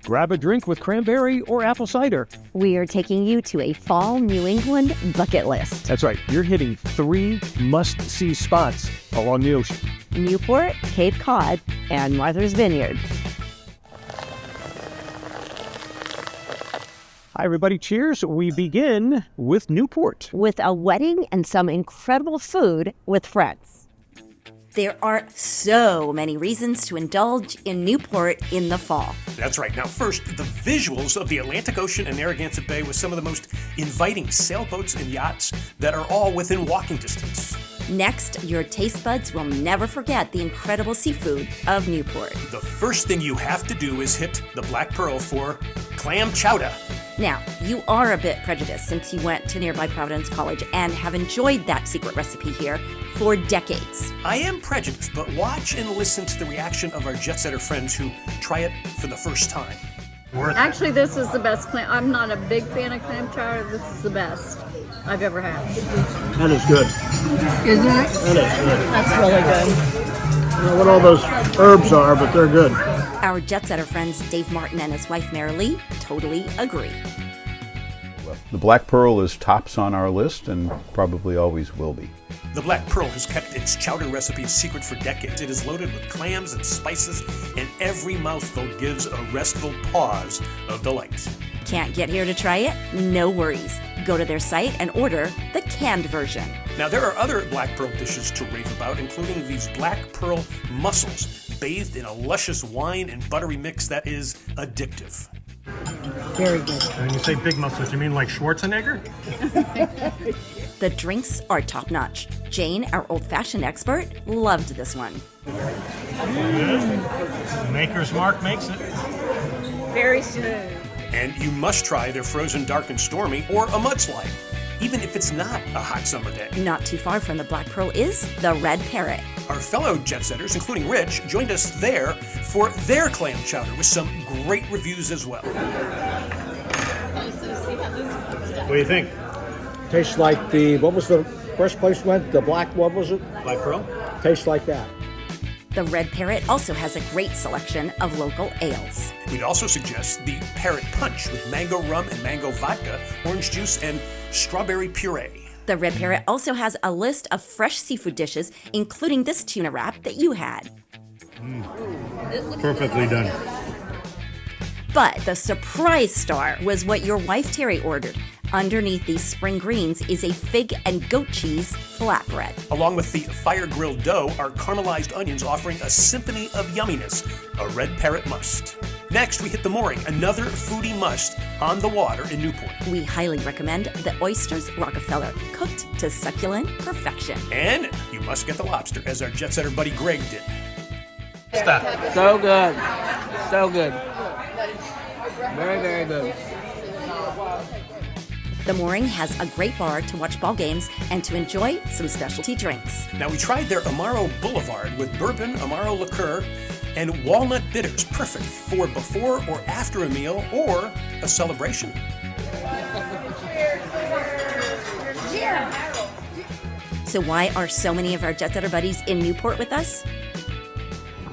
Grab a drink with cranberry or apple cider. We are taking you to a fall New England bucket list. That's right, you're hitting 3 must-see spots along the ocean. Newport, Cape Cod, and Martha's Vineyard. Hi, everybody. Cheers. We begin with Newport. With a wedding and some incredible food with friends. There are so many reasons to indulge in Newport in the fall. That's right. Now first, the visuals of the Atlantic Ocean and Narragansett Bay with some of the most inviting sailboats and yachts that are all within walking distance. Next, your taste buds will never forget the incredible seafood of Newport. The first thing you have to do is hit the Black Pearl for clam chowder. Now, you are a bit prejudiced since you went to nearby Providence College and have enjoyed that secret recipe here for decades. I am prejudiced, but watch and listen to the reaction of our Jetsetter friends who try it for the first time. Actually, this is the best clam. I'm not a big fan of clam chowder. This is the best I've ever had. That is good. Isn't it? That is good. That's really good. I don't know what all those herbs are, but they're good. Our Jetsetter friends Dave Martin and his wife Mary Lee totally agree. The Black Pearl is tops on our list and probably always will be. The Black Pearl has kept its chowder recipe secret for decades. It is loaded with clams and spices, and every mouthful gives a restful pause of delight. Can't get here to try it? No worries. Go to their site and order the canned version. Now, there are other Black Pearl dishes to rave about, including these Black Pearl mussels, bathed in a luscious wine and buttery mix that is addictive. Very good. When you say big mussels, you mean like Schwarzenegger? The drinks are top-notch. Jane, our old-fashioned expert, loved this one. Maker's Mark makes it. Very smooth. And you must try their frozen dark and stormy or a mudslide, even if it's not a hot summer day. Not too far from the Black Pearl is the Red Parrot. Our fellow Jetsetters, including Rich, joined us there for their clam chowder with some great reviews as well. What do you think? Tastes like what was the first place we went? The black, what was it? Black Pearl? Tastes like that. The Red Parrot also has a great selection of local ales. We'd also suggest the Parrot Punch with mango rum and mango vodka, orange juice, and strawberry puree. The Red Parrot also has a list of fresh seafood dishes, including this tuna wrap that you had. Perfectly done. But the surprise star was what your wife Terry ordered. Underneath these spring greens is a fig and goat cheese flatbread. Along with the fire-grilled dough are caramelized onions offering a symphony of yumminess, a Red Parrot must. Next, we hit the mooring, another foodie must on the water in Newport. We highly recommend the oysters Rockefeller, cooked to succulent perfection. And you must get the lobster, as our Jetsetter buddy Greg did. Stop. So good. So good. Very, very good. The mooring has a great bar to watch ball games and to enjoy some specialty drinks. Now, we tried their Amaro Boulevard with bourbon, Amaro liqueur, and walnut bitters, perfect for before or after a meal or a celebration. So why are so many of our Jetsetter buddies in Newport with us?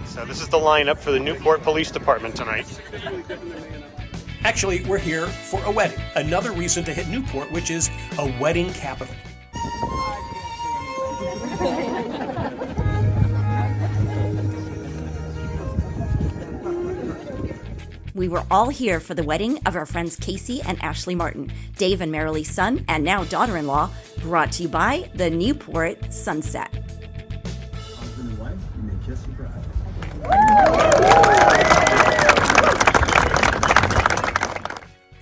So this is the lineup for the Newport Police Department tonight. Actually, we're here for a wedding. Another reason to hit Newport, which is a wedding capital. We were all here for the wedding of our friends Casey and Ashley Martin, Dave and Marilee's son, and now daughter-in-law, brought to you by the Newport Sunset. Husband and wife, you may kiss your bride.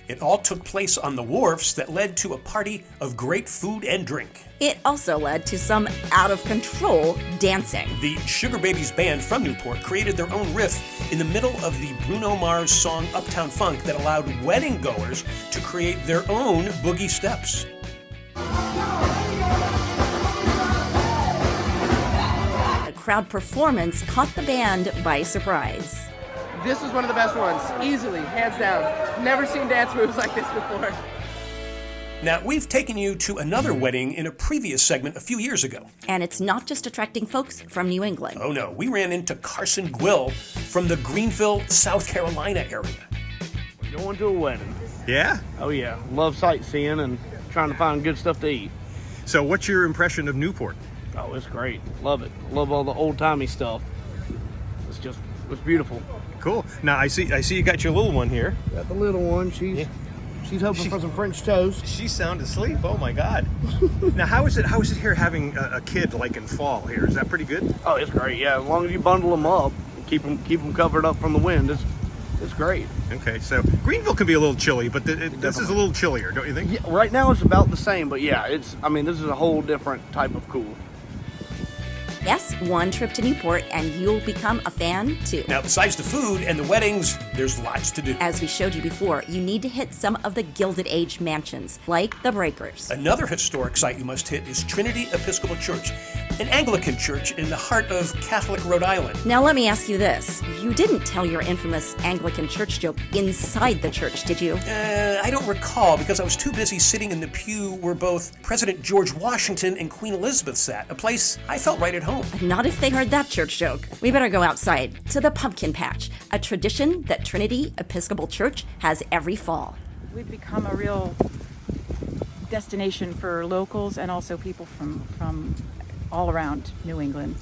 It all took place on the wharfs that led to a party of great food and drink. It also led to some out-of-control dancing. The Sugar Babies band from Newport created their own riff in the middle of the Bruno Mars song Uptown Funk that allowed wedding goers to create their own boogie steps. A crowd performance caught the band by surprise. This was one of the best ones, easily, hands down. Never seen dance moves like this before. Now, we've taken you to another wedding in a previous segment a few years ago. And it's not just attracting folks from New England. Oh no, we ran into Carson Gwill from the Greenville, South Carolina area. Going to a wedding. Yeah? Oh yeah, love sightseeing and trying to find good stuff to eat. So what's your impression of Newport? Oh, it's great. Love it. Love all the old-timey stuff. It's beautiful. Cool. Now I see you got your little one here. Got the little one. She's hoping for some French toast. She's sound asleep. Oh my God. Now how is it here having a kid like in fall here? Is that pretty good? Oh, it's great. Yeah, as long as you bundle them up, keep them covered up from the wind, it's great. Okay, so Greenville can be a little chilly, but this is a little chillier, don't you think? Yeah, right now it's about the same, but yeah, this is a whole different type of cool. Yes, one trip to Newport and you'll become a fan too. Now, besides the food and the weddings, there's lots to do. As we showed you before, you need to hit some of the Gilded Age mansions, like the Breakers. Another historic site you must hit is Trinity Episcopal Church, an Anglican church in the heart of Catholic Rhode Island. Now let me ask you this. You didn't tell your infamous Anglican church joke inside the church, did you? I don't recall because I was too busy sitting in the pew where both President George Washington and Queen Elizabeth sat, a place I felt right at home. Not if they heard that church joke. We better go outside to the pumpkin patch, a tradition that Trinity Episcopal Church has every fall. We've become a real destination for locals and also people from all around New England.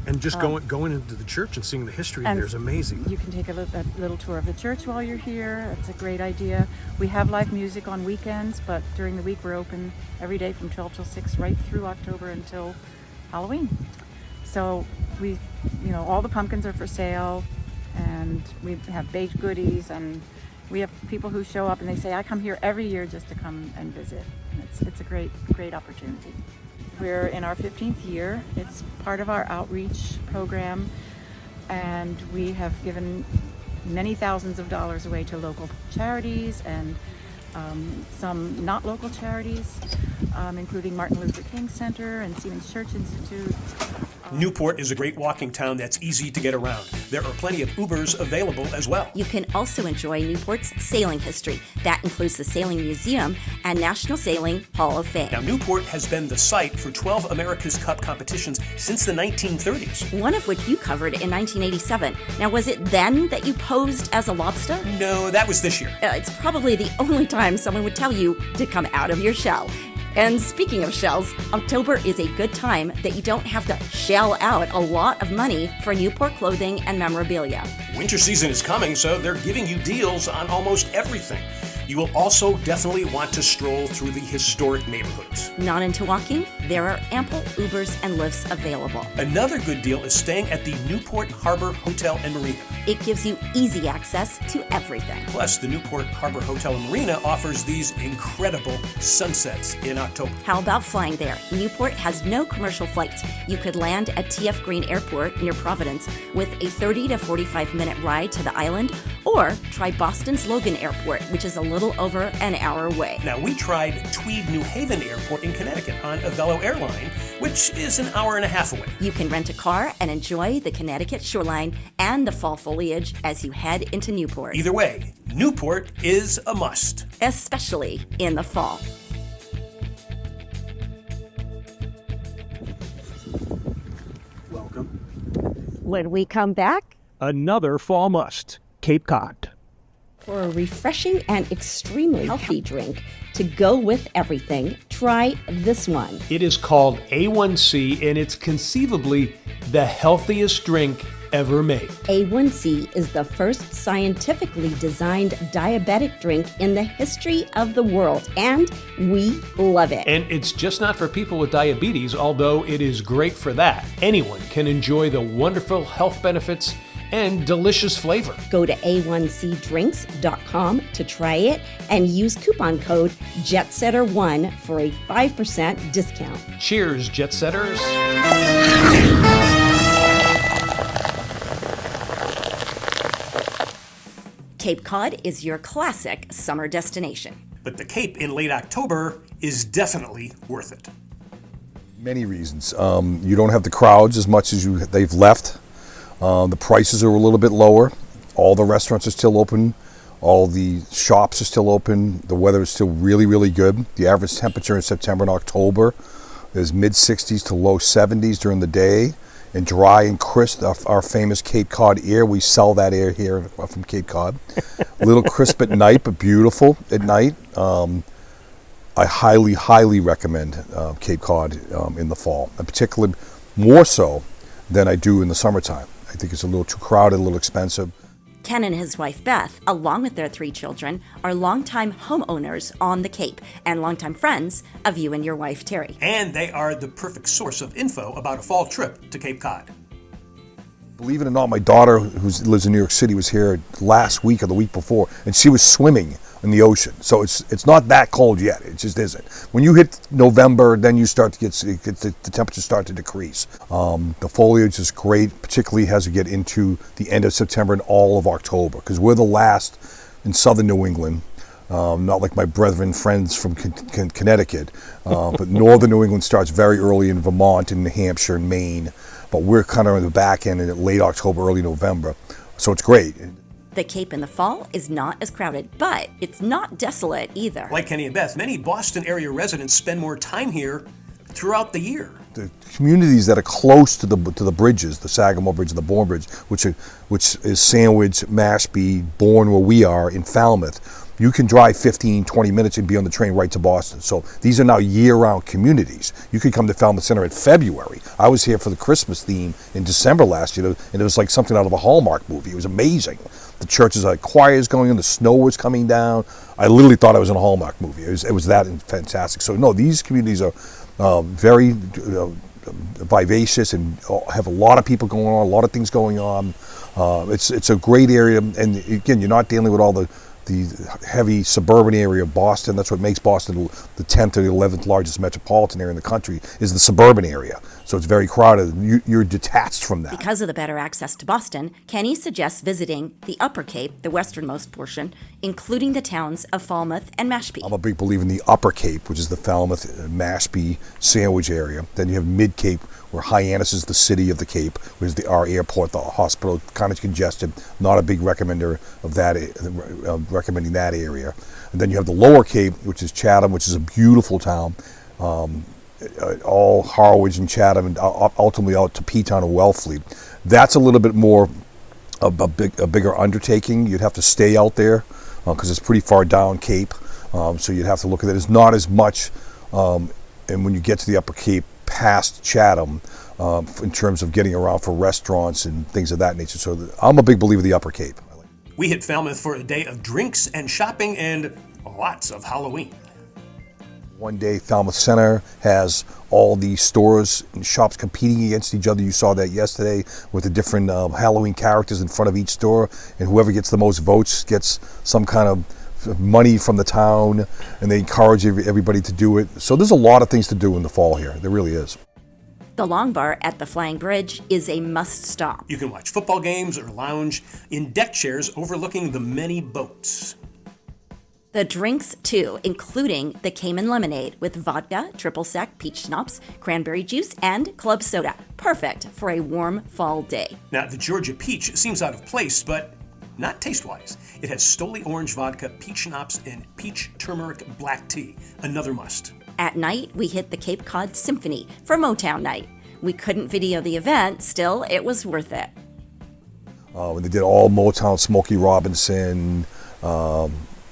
And just going into the church and seeing the history there is amazing. You can take a little tour of the church while you're here. It's a great idea. We have live music on weekends, but during the week we're open every day from 12 till 6 right through October until Halloween. So all the pumpkins are for sale, and we have baked goodies, and we have people who show up and they say, I come here every year just to come and visit. And it's a great opportunity. We're in our 15th year. It's part of our outreach program, and we have given many thousands of dollars away to local charities and some not local charities, including Martin Luther King Center and Siemens Church Institute. Newport is a great walking town that's easy to get around. There are plenty of Ubers available as well. You can also enjoy Newport's sailing history. That includes the Sailing Museum and National Sailing Hall of Fame. Now, Newport has been the site for 12 America's Cup competitions since the 1930s. One of which you covered in 1987. Now, was it then that you posed as a lobster? No, that was this year. It's probably the only time someone would tell you to come out of your shell. And speaking of shells, October is a good time that you don't have to shell out a lot of money for Newport clothing and memorabilia. Winter season is coming, so they're giving you deals on almost everything. You will also definitely want to stroll through the historic neighborhoods. Not into walking? There are ample Ubers and lifts available. Another good deal is staying at the Newport Harbor Hotel and Marina. It gives you easy access to everything. Plus, the Newport Harbor Hotel and Marina offers these incredible sunsets in October. How about flying there? Newport has no commercial flights. You could land at TF Green Airport near Providence with a 30 to 45-minute ride to the island, or try Boston's Logan Airport, which is a little over an hour away. Now, we tried Tweed New Haven Airport in Connecticut on Avello Airline, which is an hour and a half away. You can rent a car and enjoy the Connecticut shoreline and the fall foliage as you head into Newport. Either way, Newport is a must. Especially in the fall. Welcome. When we come back, Another fall must, Cape Cod. for a refreshing and extremely healthy drink to go with everything, try this one. It is called A1C, and it's conceivably the healthiest drink ever made. A1C is the first scientifically designed diabetic drink in the history of the world, and we love it. And it's just not for people with diabetes, although it is great for that. Anyone can enjoy the wonderful health benefits and delicious flavor. Go to a1cdrinks.com to try it and use coupon code JETSETTER1 for a 5% discount. Cheers, Jet Setters. Cape Cod is your classic summer destination. But the Cape in late October is definitely worth it. Many reasons. You don't have the crowds as much as they've left. The prices are a little bit lower. All the restaurants are still open. All the shops are still open. The weather is still really, really good. The average temperature in September and October is mid-60s to low 70s during the day, and dry and crisp. Our famous Cape Cod air, we sell that air here from Cape Cod. A little crisp at night, but beautiful at night. I highly, highly recommend Cape Cod in the fall, and particularly more so than I do in the summertime. I think it's a little too crowded, a little expensive. Ken and his wife Beth, along with their 3 children, are longtime homeowners on the Cape and longtime friends of you and your wife Terry. And they are the perfect source of info about a fall trip to Cape Cod. Believe it or not, my daughter, who lives in New York City, was here last week or the week before, and she was swimming in the ocean. So it's not that cold yet. It just isn't. When you hit November, then you start to get the temperatures start to decrease. The foliage is great, particularly as you get into the end of September and all of October, because we're the last in southern New England. Not like my brethren friends from Connecticut, but northern New England starts very early in Vermont and New Hampshire and Maine. But we're kind of in the back end in late October, early November. So it's great. The Cape in the fall is not as crowded, but it's not desolate either. Like Kenny and Beth, many Boston area residents spend more time here throughout the year. The communities that are close to the bridges, the Sagamore Bridge and the Bourne Bridge, which is Sandwich, Mashpee, Bourne, where we are in Falmouth, you can drive 15, 20 minutes and be on the train right to Boston. So these are now year-round communities. You could come to Falmouth Center in February. I was here for the Christmas theme in December last year, and it was like something out of a Hallmark movie. It was amazing. The churches had choirs going in, the snow was coming down. I literally thought I was in a Hallmark movie. It was that fantastic. So no, these communities are very vivacious and have a lot of people going on, a lot of things going on. It's a great area, and again, you're not dealing with all the heavy suburban area of Boston. That's what makes Boston the 10th or the 11th largest metropolitan area in the country, is the suburban area. So it's very crowded. You're detached from that. Because of the better access to Boston, Kenny suggests visiting the Upper Cape, the westernmost portion, including the towns of Falmouth and Mashpee. I'm a big believer in the Upper Cape, which is the Falmouth, Mashpee, Sandwich area. Then you have Mid Cape, where Hyannis is the city of the Cape, which is our airport, the hospital, kind of congested. Not a big recommender of that, recommending that area. And then you have the Lower Cape, which is Chatham, which is a beautiful town. All Harwich and Chatham, and ultimately out to P-Town and Wellfleet. That's a little bit more a bigger undertaking. You'd have to stay out there because it's pretty far down Cape. So you'd have to look at it. It's not as much, and when you get to the Upper Cape, past Chatham, in terms of getting around for restaurants and things of that nature. So I'm a big believer of the Upper Cape. We hit Falmouth for a day of drinks and shopping and lots of Halloween. One day, Falmouth Center has all these stores and shops competing against each other. You saw that yesterday with the different Halloween characters in front of each store, and whoever gets the most votes gets some kind of money from the town, and they encourage everybody to do it. So there's a lot of things to do in the fall here. There really is. The Long Bar at the Flying Bridge is a must-stop. You can watch football games or lounge in deck chairs overlooking the many boats. The drinks, too, including the Cayman lemonade with vodka, triple sec, peach schnapps, cranberry juice, and club soda. Perfect for a warm fall day. Now, the Georgia peach seems out of place, but not taste-wise. It has Stoli orange vodka, peach schnapps, and peach turmeric black tea. Another must. At night, we hit the Cape Cod Symphony for Motown Night. We couldn't video the event, still, it was worth it. When they did all Motown, Smokey Robinson,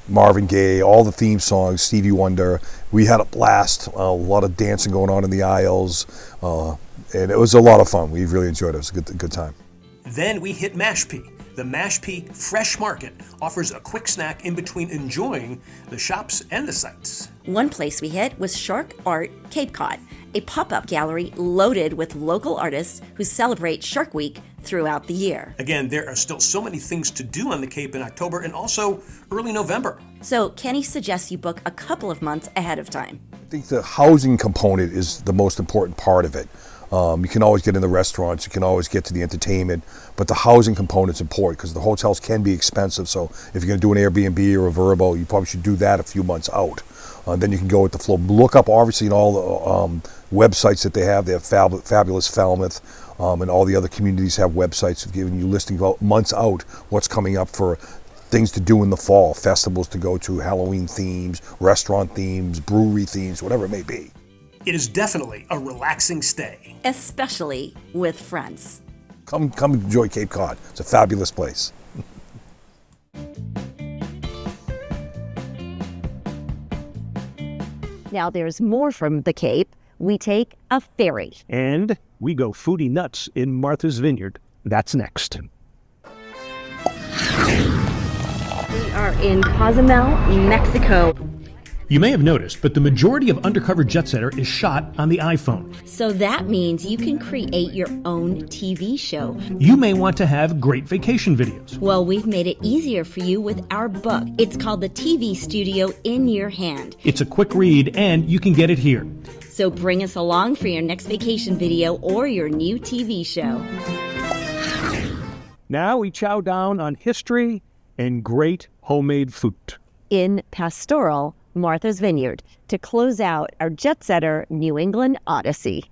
Marvin Gaye, all the theme songs, Stevie Wonder. We had a blast, a lot of dancing going on in the aisles, and it was a lot of fun. We really enjoyed it. It was a good time. Then we hit Mashpee. The Mashpee Fresh Market offers a quick snack in between enjoying the shops and the sights. One place we hit was Shark Art Cape Cod, a pop-up gallery loaded with local artists who celebrate Shark Week throughout the year. Again, there are still so many things to do on the Cape in October and also early November. So Kenny suggests you book a couple of months ahead of time. I think the housing component is the most important part of it. You can always get in the restaurants, you can always get to the entertainment, but the housing component is important because the hotels can be expensive. So if you're going to do an Airbnb or a Verbo, you probably should do that a few months out. Then you can go with the flow. Look up, obviously, in all the websites that they have. They have Fabulous Falmouth, and all the other communities have websites giving you listing about months out what's coming up for things to do in the fall, festivals to go to, Halloween themes, restaurant themes, brewery themes, whatever it may be. It is definitely a relaxing stay. Especially with friends. Come enjoy Cape Cod. It's a fabulous place. Now there's more from the Cape. We take a ferry. And we go foodie nuts in Martha's Vineyard. That's next. We are in Cozumel, Mexico. You may have noticed, but the majority of Undercover Jetsetter is shot on the iPhone. So that means you can create your own TV show. You may want to have great vacation videos. Well, we've made it easier for you with our book. It's called The TV Studio in Your Hand. It's a quick read, and you can get it here. So bring us along for your next vacation video or your new TV show. Now we chow down on history and great homemade food. In pastoral Martha's Vineyard to close out our Jetsetter New England Odyssey.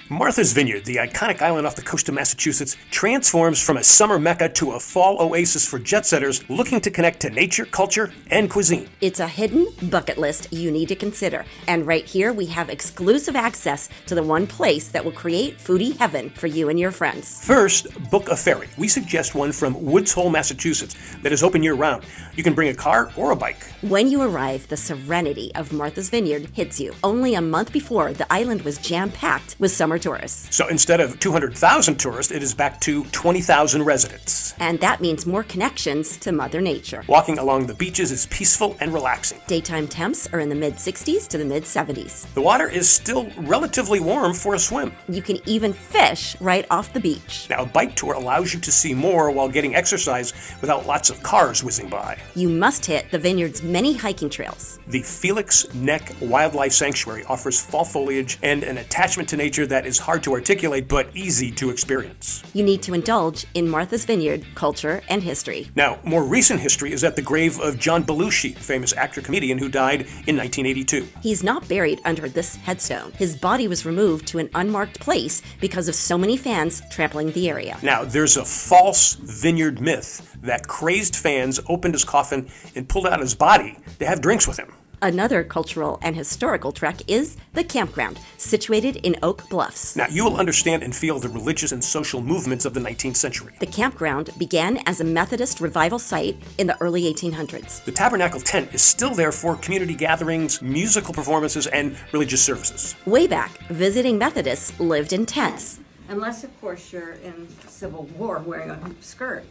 Martha's Vineyard, the iconic island off the coast of Massachusetts, transforms from a summer mecca to a fall oasis for jet-setters looking to connect to nature, culture, and cuisine. It's a hidden bucket list you need to consider. And right here, we have exclusive access to the one place that will create foodie heaven for you and your friends. First, book a ferry. We suggest one from Woods Hole, Massachusetts, that is open year-round. You can bring a car or a bike. When you arrive, the serenity of Martha's Vineyard hits you. Only a month before, the island was jam-packed with summer tourists. So instead of 200,000 tourists, it is back to 20,000 residents. And that means more connections to Mother Nature. Walking along the beaches is peaceful and relaxing. Daytime temps are in the mid-60s to the mid-70s. The water is still relatively warm for a swim. You can even fish right off the beach. Now, a bike tour allows you to see more while getting exercise without lots of cars whizzing by. You must hit the vineyard's many hiking trails. The Felix Neck Wildlife Sanctuary offers fall foliage and an attachment to nature that is hard to articulate but easy to experience. You need to indulge in Martha's Vineyard culture and history. Now, more recent history is at the grave of John Belushi, the famous actor-comedian who died in 1982. He's not buried under this headstone. His body was removed to an unmarked place because of so many fans trampling the area. Now, there's a false vineyard myth that crazed fans opened his coffin and pulled out his body to have drinks with him. Another cultural and historical trek is the campground, situated in Oak Bluffs. Now, you will understand and feel the religious and social movements of the 19th century. The campground began as a Methodist revival site in the early 1800s. The tabernacle tent is still there for community gatherings, musical performances, and religious services. Way back, visiting Methodists lived in tents. Unless, of course, you're in Civil War wearing a hoop skirt.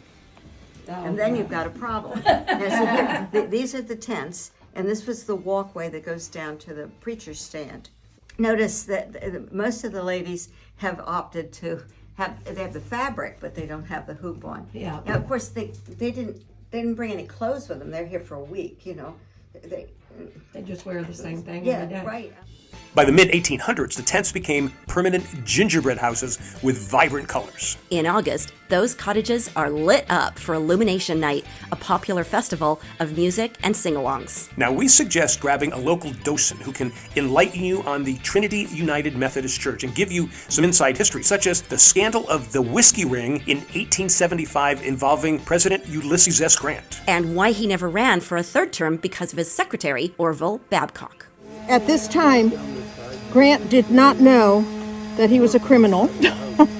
And then you've got a problem. Now, so these are the tents. And this was the walkway that goes down to the preacher's stand. Notice that most of the ladies have opted to have the fabric, but they don't have the hoop on. Yeah. Now, of course, they didn't bring any clothes with them. They're here for a week, you know. They just wear the same thing. Yeah, right. By the mid-1800s, the tents became permanent gingerbread houses with vibrant colors. In August, those cottages are lit up for Illumination Night, a popular festival of music and sing-alongs. Now, we suggest grabbing a local docent who can enlighten you on the Trinity United Methodist Church and give you some inside history, such as the scandal of the whiskey ring in 1875 involving President Ulysses S. Grant. And why he never ran for a third term because of his secretary, Orville Babcock. At this time, Grant did not know that he was a criminal.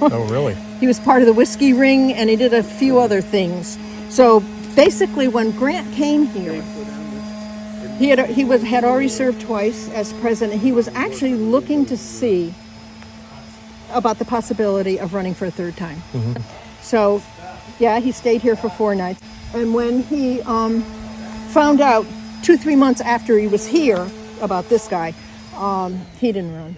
Oh, really? He was part of the whiskey ring, and he did a few other things. So basically, when Grant came here, he had already served twice as president. He was actually looking to see about the possibility of running for a third time. Mm-hmm. So, yeah, he stayed here for 4 nights. And when he found out 2-3 months after he was here about this guy, he didn't run.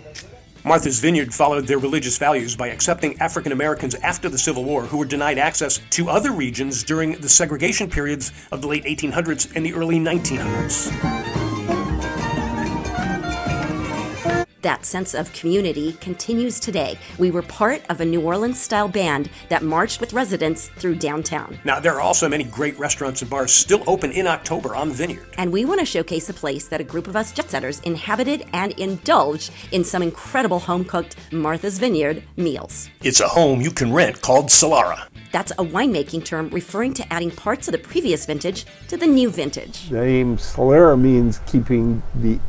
Martha's Vineyard followed their religious values by accepting African Americans after the Civil War who were denied access to other regions during the segregation periods of the late 1800s and the early 1900s. That sense of community continues today. We were part of a New Orleans-style band that marched with residents through downtown. Now, there are also many great restaurants and bars still open in October on the Vineyard. And we want to showcase a place that a group of us jet-setters inhabited and indulged in some incredible home-cooked Martha's Vineyard meals. It's a home you can rent called Solara. That's a winemaking term referring to adding parts of the previous vintage to the new vintage. The name Solara means keeping the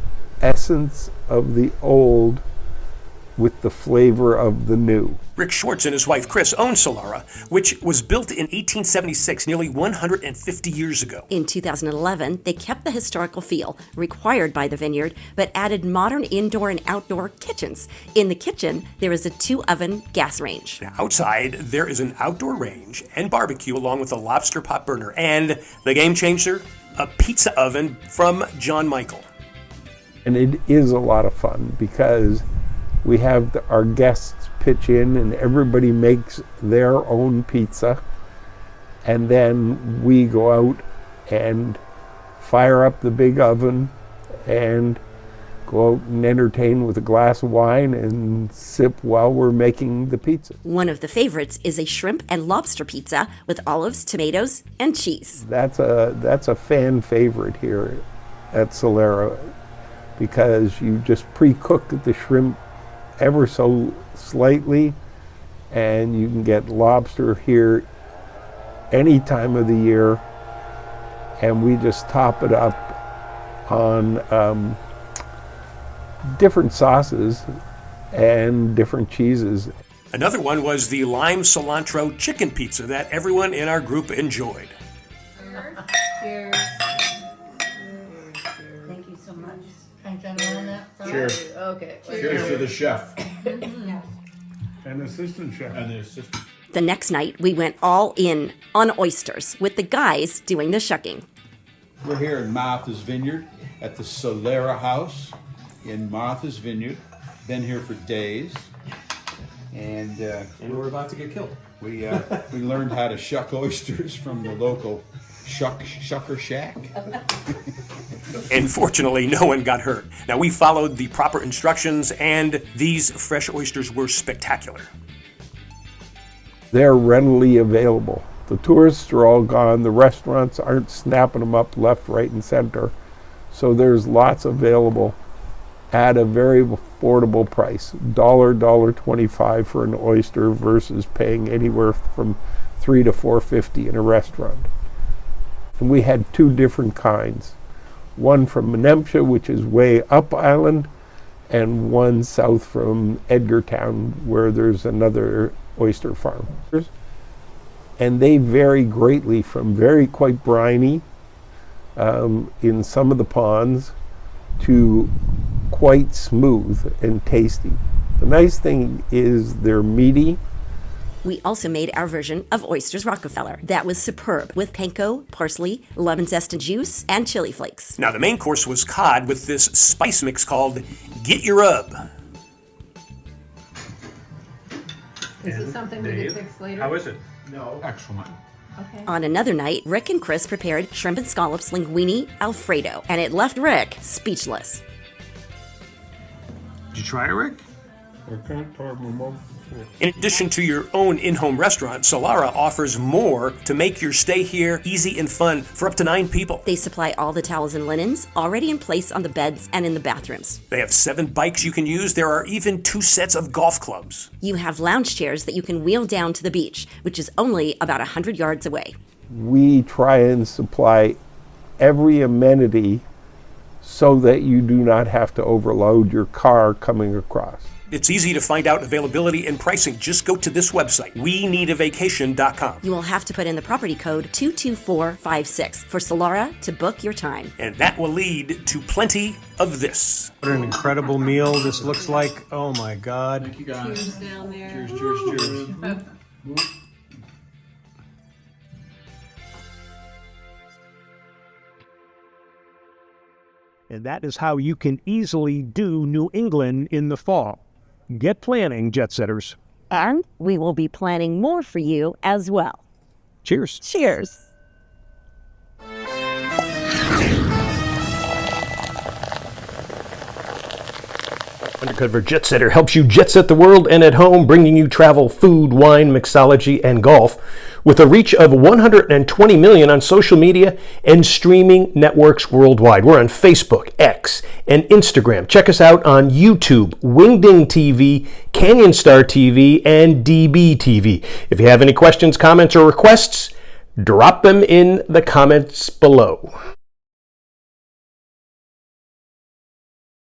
essence of the old with the flavor of the new. Rick Schwartz and his wife Chris own Solara, which was built in 1876, nearly 150 years ago. In 2011, they kept the historical feel required by the Vineyard, but added modern indoor and outdoor kitchens. In the kitchen, there is a 2-oven gas range. Now, outside, there is an outdoor range and barbecue along with a lobster pot burner. And the game changer, a pizza oven from John Michael. And it is a lot of fun because we have our guests pitch in and everybody makes their own pizza, and then we go out and fire up the big oven and go out and entertain with a glass of wine and sip while we're making the pizza. One of the favorites is a shrimp and lobster pizza with olives, tomatoes, and cheese. That's a fan favorite here at Solara because you just pre-cook the shrimp ever so slightly, and you can get lobster here any time of the year, and we just top it up on different sauces and different cheeses. Another one was the lime cilantro chicken pizza that everyone in our group enjoyed. Cheers. Thank you so much. Cheers. Okay. Cheers to the chef. And assistant chef. And the assistant. The next night, we went all in on oysters with the guys doing the shucking. We're here in Martha's Vineyard at the Solara house in Martha's Vineyard. Been here for days. And we're about to get killed. We learned how to shuck oysters from the local shucker shack. And fortunately, no one got hurt. Now, we followed the proper instructions, and these fresh oysters were spectacular. They're readily available. The tourists are all gone. The restaurants aren't snapping them up left, right, and center. So there's lots available at a very affordable price. $1.25 for an oyster versus paying anywhere from $3 to $4.50 in a restaurant. And we had 2 different kinds. One from Menemsha, which is way up island, and one south from Edgartown, where there's another oyster farm. And they vary greatly from very quite briny in some of the ponds to quite smooth and tasty. The nice thing is they're meaty. We also made our version of Oysters Rockefeller. That was superb, with panko, parsley, lemon zest and juice, and chili flakes. Now, the main course was cod with this spice mix called Get Your Rub. Is it something we can fix later? How is it? No. Excellent. Okay. On another night, Rick and Chris prepared shrimp and scallops linguine Alfredo, and it left Rick speechless. Did you try it, Rick? I can't tell my mom. In addition to your own in-home restaurant, Solara offers more to make your stay here easy and fun for up to 9 people. They supply all the towels and linens already in place on the beds and in the bathrooms. They have 7 bikes you can use. There are even 2 sets of golf clubs. You have lounge chairs that you can wheel down to the beach, which is only about 100 yards away. We try and supply every amenity so that you do not have to overload your car coming across. It's easy to find out availability and pricing. Just go to this website, weneedavacation.com. You will have to put in the property code 22456 for Solara to book your time. And that will lead to plenty of this. What an incredible meal this looks like. Oh my God. Thank you guys. Cheers down there. Cheers, cheers, cheers. And that is how you can easily do New England in the fall. Get planning, jet setters. And we will be planning more for you as well. Cheers. Cheers. Undercover Jetsetter helps you jet set the world and at home, bringing you travel, food, wine, mixology, and golf. With a reach of 120 million on social media and streaming networks worldwide. We're on Facebook, X, and Instagram. Check us out on YouTube, Wingding TV, Canyon Star TV, and DB TV. If you have any questions, comments, or requests, drop them in the comments below.